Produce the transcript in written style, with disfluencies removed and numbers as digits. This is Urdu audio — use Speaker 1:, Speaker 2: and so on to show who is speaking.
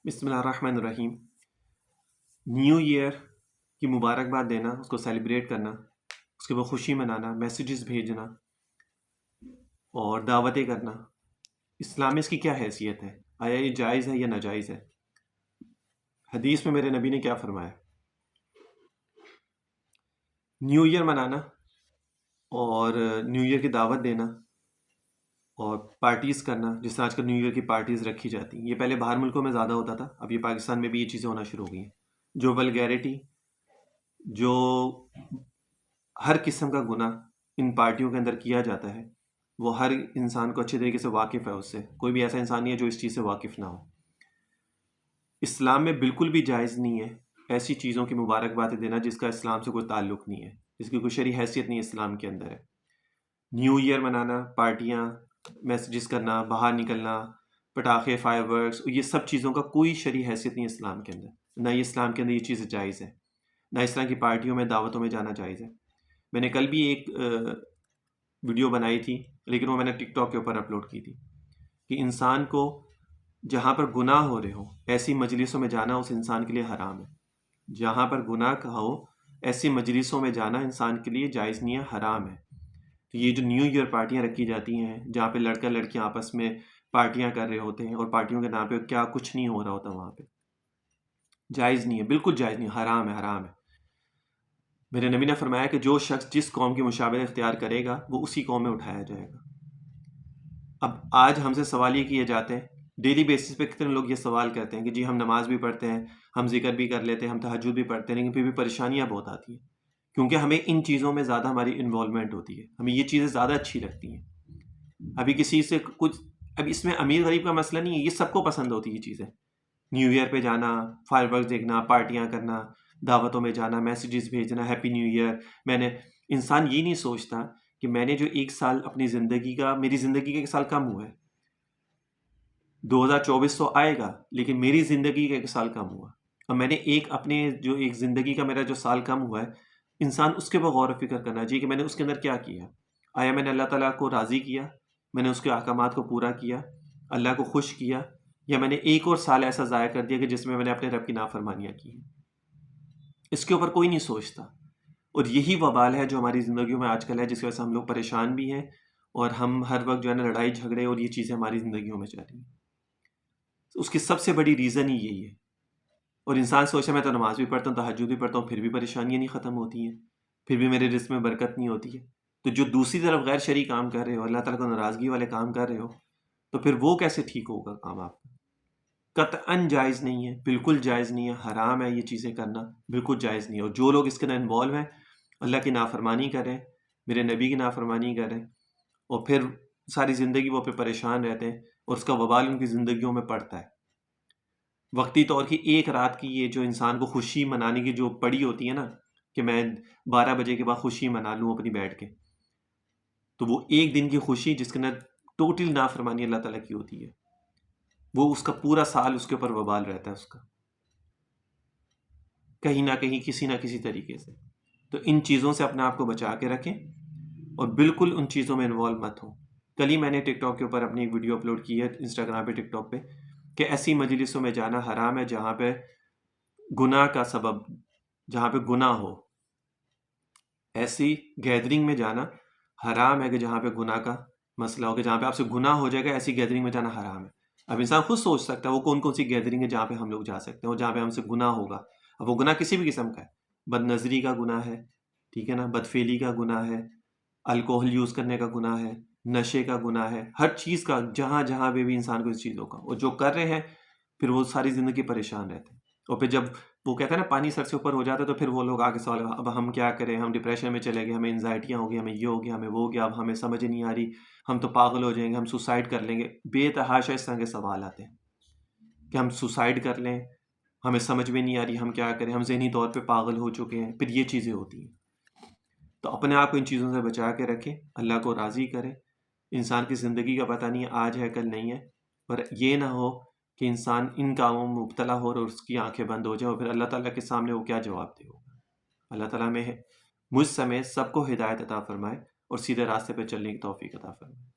Speaker 1: بسم اللہ الرحمن الرحیم۔ نیو ایئر کی مبارکباد دینا، اس کو سیلیبریٹ کرنا، اس کے بعد خوشی منانا، میسیجز بھیجنا اور دعوتیں کرنا، اسلام میں اس کی کیا حیثیت ہے؟ آیا یہ جائز ہے یا ناجائز ہے؟ حدیث میں میرے نبی نے کیا فرمایا؟ نیو ایئر منانا اور نیو ایئر کی دعوت دینا اور پارٹیز کرنا، جس طرح آج کل نیو ایئر کی پارٹیز رکھی جاتی ہیں، یہ پہلے باہر ملکوں میں زیادہ ہوتا تھا، اب یہ پاکستان میں بھی یہ چیزیں ہونا شروع ہو گئی ہیں۔ جو ولگیرٹی، جو ہر قسم کا گناہ ان پارٹیوں کے اندر کیا جاتا ہے، وہ ہر انسان کو اچھے طریقے سے واقف ہے، اس سے کوئی بھی ایسا انسان نہیں ہے جو اس چیز سے واقف نہ ہو۔ اسلام میں بالکل بھی جائز نہیں ہے ایسی چیزوں کی مبارکباد دینا جس کا اسلام سے کوئی تعلق نہیں ہے، جس کی کوئی شرعی حیثیت نہیں اسلام کے اندر ہے۔ نیو ایئر منانا، پارٹیاں، میسیجز کرنا، باہر نکلنا، پٹاخے، فائر ورکس، یہ سب چیزوں کا کوئی شرعی حیثیت نہیں ہے اسلام کے اندر، نہ یہ اسلام کے اندر یہ چیزیں جائز ہے، نہ اس طرح کی پارٹیوں میں، دعوتوں میں جانا جائز ہے۔ میں نے کل بھی ایک ویڈیو بنائی تھی، لیکن وہ میں نے ٹک ٹاک کے اوپر اپلوڈ کی تھی، کہ انسان کو جہاں پر گناہ ہو رہے ہوں ایسی مجلسوں میں جانا اس انسان کے لیے حرام ہے۔ جہاں پر گناہ کا ہو ایسی مجلسوں میں جانا انسان کے لیے جائز نہیں ہے، حرام ہے۔ تو یہ جو نیو ایئر پارٹیاں رکھی جاتی ہیں جہاں پہ لڑکا لڑکیاں آپس میں پارٹیاں کر رہے ہوتے ہیں اور پارٹیوں کے نام پہ کیا کچھ نہیں ہو رہا ہوتا، وہاں پہ جائز نہیں ہے، بالکل جائز نہیں، حرام ہے، حرام ہے۔ میرے نبی نے فرمایا کہ جو شخص جس قوم کی مشابہت اختیار کرے گا وہ اسی قوم میں اٹھایا جائے گا۔ اب آج ہم سے سوال یہ کیے جاتے ہیں، ڈیلی بیسس پہ کتنے لوگ یہ سوال کرتے ہیں کہ جی ہم نماز بھی پڑھتے ہیں، ہم ذکر بھی کر لیتے ہیں، ہم تہجد بھی پڑھتے ہیں، لیکن پھر بھی پریشانیاں بہت آتی ہیں، کیونکہ ہمیں ان چیزوں میں زیادہ ہماری انوالومنٹ ہوتی ہے، ہمیں یہ چیزیں زیادہ اچھی لگتی ہیں۔ ابھی کسی سے کچھ، اب اس میں امیر غریب کا مسئلہ نہیں ہے، یہ سب کو پسند ہوتی ہے یہ چیزیں، نیو ایئر پہ جانا، فائر ورکس دیکھنا، پارٹیاں کرنا، دعوتوں میں جانا، میسیجز بھیجنا، ہیپی نیو ایئر۔ انسان یہ نہیں سوچتا کہ میں نے جو ایک سال اپنی زندگی کا، میری زندگی کا ایک سال کم ہوا ہے، 2024 تو آئے گا لیکن میری زندگی کا ایک سال کم ہوا، اور میں نے ایک زندگی کا میرا جو سال کم ہوا ہے، انسان اس کے اوپر غور و فکر کرنا چاہیے کہ میں نے اس کے اندر کیا کیا۔ آیا میں نے اللہ تعالیٰ کو راضی کیا، میں نے اس کے احکامات کو پورا کیا، اللہ کو خوش کیا، یا میں نے ایک اور سال ایسا ضائع کر دیا کہ جس میں نے اپنے رب کی نافرمانیاں کی ہیں؟ اس کے اوپر کوئی نہیں سوچتا، اور یہی وبال ہے جو ہماری زندگیوں میں آج کل ہے، جس کی وجہ سے ہم لوگ پریشان بھی ہیں، اور ہم ہر وقت جو ہے نا لڑائی جھگڑے اور یہ چیزیں ہماری زندگیوں میں چل رہی ہیں۔ اس کی سب سے بڑی ریزن ہی یہی ہے، اور انسان سوچتا ہے میں تو نماز بھی پڑھتا ہوں، تہجد بھی پڑھتا ہوں، پھر بھی پریشانیاں نہیں ختم ہوتی ہیں، پھر بھی میرے رزق میں برکت نہیں ہوتی ہے۔ تو جو دوسری طرف غیر شرعی کام کر رہے ہو، اللہ تعالیٰ کو ناراضگی والے کام کر رہے ہو، تو پھر وہ کیسے ٹھیک ہوگا کام آپ کا؟ قطعاً جائز نہیں ہے، بالکل جائز نہیں ہے، حرام ہے یہ چیزیں کرنا، بالکل جائز نہیں ہے۔ اور جو لوگ اس کے اندر انوالو ہیں، اللہ کی نافرمانی کریں، میرے نبی کی نافرمانی کریں، اور پھر ساری زندگی وہ پہ پریشان رہتے ہیں، اور اس کا وبال ان کی زندگیوں میں پڑتا ہے۔ وقتی طور کی ایک رات کی یہ جو انسان کو خوشی منانے کی جو پڑی ہوتی ہے نا، کہ میں 12 بجے کے بعد خوشی منا لوں اپنی بیٹھ کے، تو وہ ایک دن کی خوشی جس کے اندر ٹوٹل نافرمانی اللہ تعالیٰ کی ہوتی ہے، وہ اس کا پورا سال اس کے اوپر وبال رہتا ہے، اس کا کہیں نہ کہیں کسی نہ کسی طریقے سے۔ تو ان چیزوں سے اپنے آپ کو بچا کے رکھیں، اور بالکل ان چیزوں میں انوالو مت ہوں۔ کل ہی میں نے ٹک ٹاک کے اوپر اپنی ایک ویڈیو اپلوڈ کی ہے، انسٹاگرام پہ، ٹک ٹاک پہ، کہ ایسی مجلسوں میں جانا حرام ہے جہاں پہ گناہ کا سبب، جہاں پہ گناہ ہو۔ ایسی گیدرنگ میں جانا حرام ہے کہ جہاں پہ گناہ کا مسئلہ ہو، کہ جہاں پہ آپ سے گناہ ہو جائے گا، ایسی گیدرنگ میں جانا حرام ہے۔ اب انسان خود سوچ سکتا ہے وہ کون کون سی گیدرنگ ہے جہاں پہ ہم لوگ جا سکتے ہیں اور جہاں پہ ہم سے گناہ ہوگا۔ اب وہ گناہ کسی بھی قسم کا ہے، بد نظری کا گناہ ہے، ٹھیک ہے نا، بدفعلی کا گناہ ہے، الکوہل یوز کرنے کا گناہ ہے، نشے کا گناہ ہے، ہر چیز کا، جہاں جہاں پہ بھی انسان کو اس چیزوں کا، اور جو کر رہے ہیں پھر وہ ساری زندگی پریشان رہتے ہیں۔ اور پھر جب وہ کہتے ہیں نا پانی سر سے اوپر ہو جاتا ہے، تو پھر وہ لوگ آگے سوال، اب ہم کیا کریں، ہم ڈپریشن میں چلے گئے، ہمیں انزائٹیاں ہو گئی، ہمیں یہ ہو گیا، ہمیں وہ ہو گیا، اب ہمیں سمجھ نہیں آ رہی، ہم تو پاگل ہو جائیں گے، ہم سوسائڈ کر لیں گے۔ بے تحاشا اس طرح کے سوال آتے ہیں کہ ہم سوسائڈ کر لیں، ہمیں سمجھ میں نہیں آ رہی، ہم کیا کریں، ہم ذہنی طور پہ پاگل ہو چکے ہیں، پھر یہ چیزیں ہوتی ہیں۔ تو اپنے آپ کو ان چیزوں سے بچا کے رکھیں، اللہ کو راضی کریں۔ انسان کی زندگی کا پتہ نہیں ہے، آج ہے کل نہیں ہے، پر یہ نہ ہو کہ انسان ان کاموں میں مبتلا ہو اور اس کی آنکھیں بند ہو جائیں، اور پھر اللہ تعالیٰ کے سامنے وہ کیا جواب دے ہوگا۔ اللہ تعالیٰ میں مجھ سمیت سب کو ہدایت عطا فرمائے اور سیدھے راستے پہ چلنے کی توفیق عطا فرمائے۔